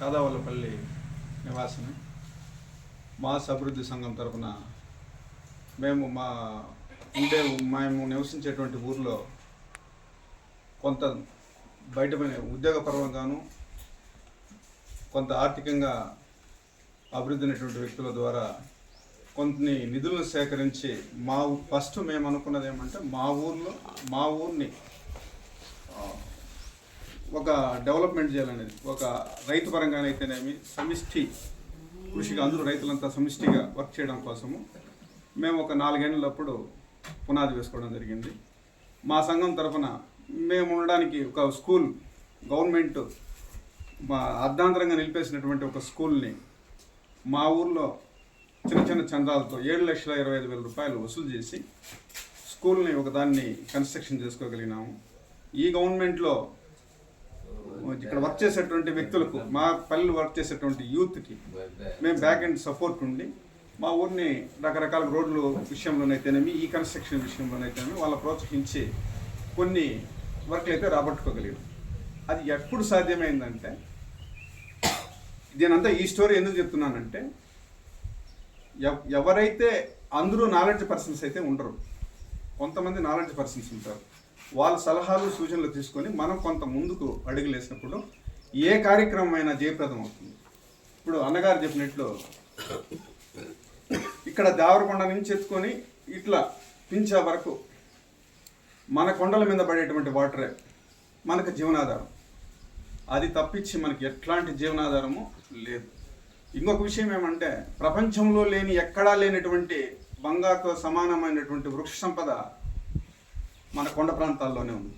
సాదావల్లపల్లి నివాసిని. Mass అభివృద్ధి సంఘం తరఫున మేము నివసించేటువంటి ఊర్లో కొంత బయటపైన ఉద్యోగపరంగాను కొంత ఆర్థికంగా అభివృద్ధి అయినటువంటి వ్యక్తుల ద్వారా కొన్ని నిధులను సేకరించి ఫస్ట్ మేము అనుకున్నది ఏమంటే మా ఊరిని ఒక డెవలప్మెంట్ చేయాలనేది. ఒక రైతు పరంగానైతేనేమి సమిష్టి కృషిగా అందరూ రైతులంతా సమిష్టిగా వర్క్ చేయడం కోసము మేము ఒక 4 ఏళ్ళప్పుడు పునాది వేసుకోవడం జరిగింది. మా సంఘం తరఫున మేము ఉండడానికి ఒక స్కూల్ గవర్నమెంట్ అర్ధాంతరంగా నిలిపేసినటువంటి ఒక స్కూల్ని మా ఊర్లో చిన్న చిన్న చందాలతో 7,25,000 రూపాయలు వసూలు చేసి స్కూల్ని ఒకదాన్ని కన్స్ట్రక్షన్ చేసుకోగలిగినాము. ఈ గవర్నమెంట్లో ఇక్కడ వర్క్ చేసేటువంటి వ్యక్తులకు, మా పల్లెలు వర్క్ చేసేటువంటి యూత్కి మేము బ్యాక్ అండ్ సపోర్ట్ ఉండి మా ఊరిని రకరకాల రోడ్లు విషయంలోనైతేనేమి, ఈ కన్స్ట్రక్షన్ విషయంలోనైతేనేమి వాళ్ళ ప్రోత్సహించి కొన్ని వర్క్లు అయితే రాబట్టుకోగలిగాం. అది ఎప్పుడు సాధ్యమైందంటే, దీనంతా ఈ స్టోరీ ఎందుకు చెప్తున్నానంటే, ఎవరైతే అందరూ నాలెడ్జ్ పర్సన్స్ అయితే ఉండరు, కొంతమంది నాలెడ్జ్ పర్సన్స్ ఉంటారు. వాళ్ళ సలహాలు సూచనలు తీసుకొని మనం కొంత ముందుకు అడుగులేసినప్పుడు ఏ కార్యక్రమం అయినా జయప్రదం అవుతుంది. ఇప్పుడు అన్నగారు చెప్పినట్లు ఇక్కడ దేవరకొండ నుంచి ఎత్తుకొని ఇట్లా పించా వరకు మన కొండల మీద పడేటువంటి వాటరే మనకు జీవనాధారం. అది తప్పించి మనకి ఎట్లాంటి జీవనాధారము లేదు. ఇంకొక విషయం ఏమంటే, ప్రపంచంలో ఎక్కడా లేనటువంటి బంగారుతో సమానమైనటువంటి వృక్ష సంపద మన కొండ ప్రాంతాల్లోనే ఉంది.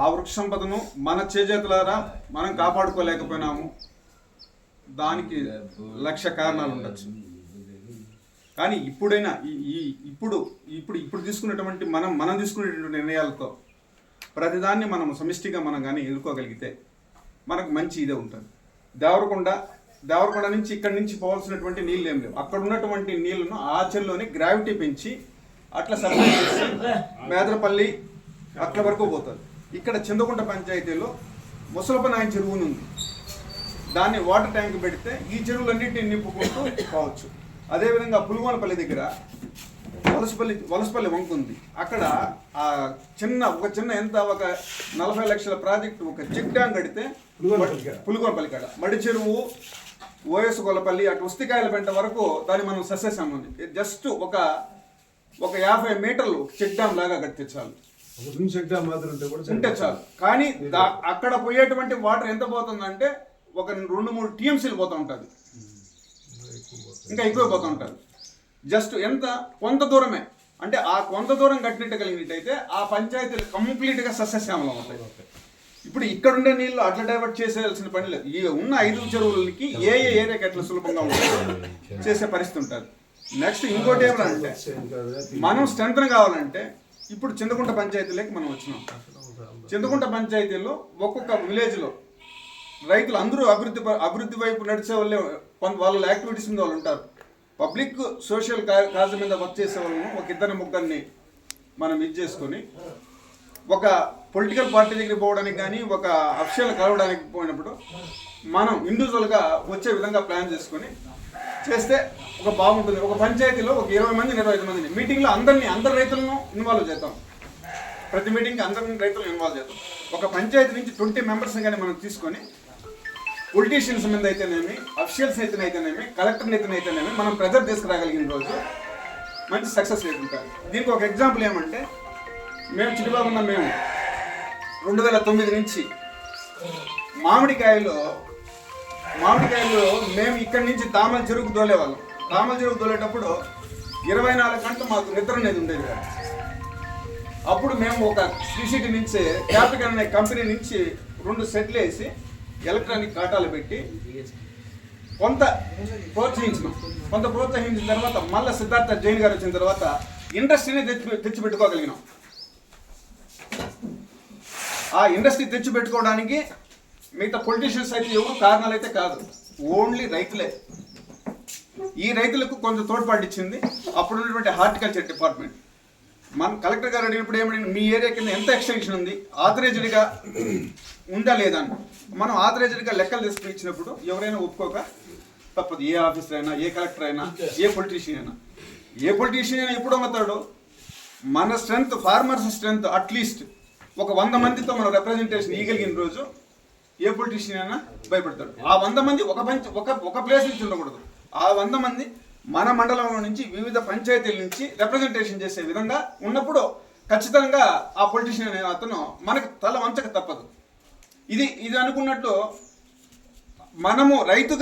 ఆ వృక్ష సంపదను మన చేజేతులారా మనం కాపాడుకోలేకపోయినాము. దానికి 1,00,000 కారణాలు ఉండొచ్చు. కానీ ఇప్పుడైనా ఇప్పుడు తీసుకున్నటువంటి మనం తీసుకునేటువంటి నిర్ణయాలతో ప్రతిదాన్ని మనం సమిష్టిగా మనం కానీ ఎదుర్కోగలిగితే మనకు మంచి ఇదే ఉంటుంది. దేవరకొండ నుంచి ఇక్కడి నుంచి పోవాల్సినటువంటి నీళ్ళు ఏం లేవు. అక్కడ ఉన్నటువంటి నీళ్లను ఆచరణలోని గ్రావిటీ పెంచి అట్లా సప్లై చేసి మేదరపల్లి అట్ల వరకు పోతుంది. ఇక్కడ చింతకుంట పంచాయతీలో ముసలపనాయన చెరువు ఉంది. దాన్ని వాటర్ ట్యాంక్ పెడితే ఈ చెరువులన్నింటినీ నింపుకుంటూ పోవచ్చు. అదేవిధంగా పులిగోనపల్లి దగ్గర వలసపల్లి వంక ఉంది. అక్కడ ఒక చిన్న ఎంత ఒక 40 లక్షల ప్రాజెక్టు, ఒక చెక్ డ్యామ్ కడితే పులిగోనపల్లి కాడ మడి చెరువు, ఓఎస్ గొల్లపల్లి అటు ఉస్తికాయల పెంట వరకు దాన్ని మనం సస్యశామంది. జస్ట్ ఒక 50 మీటర్లు చెక్ డ్యామ్ లాగా కడితే చాలు, ఉంటే చాలు. కానీ అక్కడ పోయేటువంటి వాటర్ ఎంత పోతుందంటే ఒక 2-3 టీఎంసీలు పోతూ ఉంటుంది, ఇంకా ఎక్కువ పోతూ ఉంటుంది. జస్ట్ కొంత దూరమే. అంటే ఆ కొంత దూరం కట్టినట్టు కలిగినట్టయితే ఆ పంచాయతీలు కంప్లీట్గా సస్యశ్యామలం అవుతాయి. ఇప్పుడు ఇక్కడుండే నీళ్ళు అట్లా డైవర్ట్ చేసేయాల్సిన పని లేదు. ఈ ఉన్న 5 చెరువులకి ఏ ఏరియాకి ఎట్లా సులభంగా ఉంటుందో చేసే పరిస్థితి ఉంటుంది. నెక్స్ట్ ఇంకోటి ఏమంటే, మనం స్ట్రెంత్ కావాలంటే ఇప్పుడు చింతకుంట పంచాయతీలోకి మనం వచ్చినాం. చింతకుంట పంచాయతీలో ఒక్కొక్క విలేజ్లో రైతులు అందరూ అభివృద్ధి వైపు నడిచే వాళ్ళ యాక్టివిటీస్ మీద వాళ్ళు ఉంటారు. పబ్లిక్ సోషల్ కాజ్ మీద వర్క్ చేసే వాళ్ళను ఒక 2-3 మనం చేసుకొని ఒక పొలిటికల్ పార్టీ దగ్గరికి పోవడానికి కానీ, ఒక అఫీషియల్ కలవడానికి పోయినప్పుడు మనం ఇండివిజువల్గా వచ్చే విధంగా ప్లాన్ చేసుకొని చేస్తే ఒక బాగుంటుంది. ఒక పంచాయతీలో ఒక 20 మంది 25 మందిని మీటింగ్లో అందరు రైతులను ఇన్వాల్వ్ చేద్దాం. ప్రతి మీటింగ్కి అందరిని రైతులను ఇన్వాల్వ్ చేద్దాం. ఒక పంచాయతీ నుంచి 20 మెంబర్స్ని కానీ మనం తీసుకొని పొలిటీషియన్స్ మీద అయితేనేమి, అఫీషియల్స్ అయితేనేమి, కలెక్టర్ అయితేనేమి మనం ప్రెజర్ తీసుకురాగలిగిన రోజు మంచి సక్సెస్ రేట్ ఉంటుంది. దీనికి ఒక ఎగ్జాంపుల్ ఏమంటే, మేము చిట్టుబాగున్న 2009 నుంచి మామిడికాయలు మేము ఇక్కడి నుంచి తామల చెరువుకు దోలేవాళ్ళం. తామల చెరువుకు దోలేటప్పుడు 24 గంటలు మాకు నిద్ర అనేది ఉండేది కాదు. అప్పుడు మేము ఒక శ్రీసిటీ నుంచి క్యాపిటల్ అనే కంపెనీ నుంచి 2 సెట్లు వేసి ఎలక్ట్రానిక్ కాటాలు పెట్టి కొంత ప్రోత్సహించిన తర్వాత మళ్ళీ సిద్ధార్థ జైన్ గారు వచ్చిన తర్వాత ఇండస్ట్రీని తెచ్చిపెట్టుకోగలిగినాం. ఆ ఇండస్ట్రీ తెచ్చిపెట్టుకోవడానికి మిగతా పొలిటీషియన్స్ అయితే ఎవరు కారణాలు అయితే కాదు, ఓన్లీ రైతులే. ఈ రైతులకు కొంచెం తోడ్పాటు ఇచ్చింది అప్పుడు ఉన్నటువంటి హార్టికల్చర్ డిపార్ట్మెంట్. మన కలెక్టర్ గారు అడిగినప్పుడు ఏమడిగిన మీ ఏరియా కింద ఎంత ఎక్స్టెన్షన్ ఉంది, ఆథరైజ్డ్గా ఉందా లేదా అని. మనం ఆథరైజ్డ్గా లెక్కలు తీసుకుని ఇచ్చినప్పుడు ఎవరైనా ఒప్పుకోక తప్పదు. ఏ ఆఫీసర్ అయినా, ఏ కలెక్టర్ అయినా, ఏ పొలిటీషియన్ అయినా. ఏ పొలిటీషియన్ అయినా ఎప్పుడు అమ్ముతాడు? మన స్ట్రెంత్, ఫార్మర్స్ స్ట్రెంత్ అట్లీస్ట్ ఒక 100 మందితో మనం రిప్రజెంటేషన్ ఇవ్వగలిగిన రోజు ఏ పొలిటీషియన్ అయినా భయపడతాడు. ఆ 100 మంది ఒక ప్లేస్ నుంచి ఉండకూడదు. ఆ 100 మంది మన మండలంలో నుంచి, వివిధ పంచాయతీల నుంచి రిప్రజెంటేషన్ చేసే విధంగా ఉన్నప్పుడు ఖచ్చితంగా ఆ పొలిటీషియన్ అనే అతను మనకు తల వంచక తప్పదు. ఇది అనుకున్నట్టు మనము రైతుగా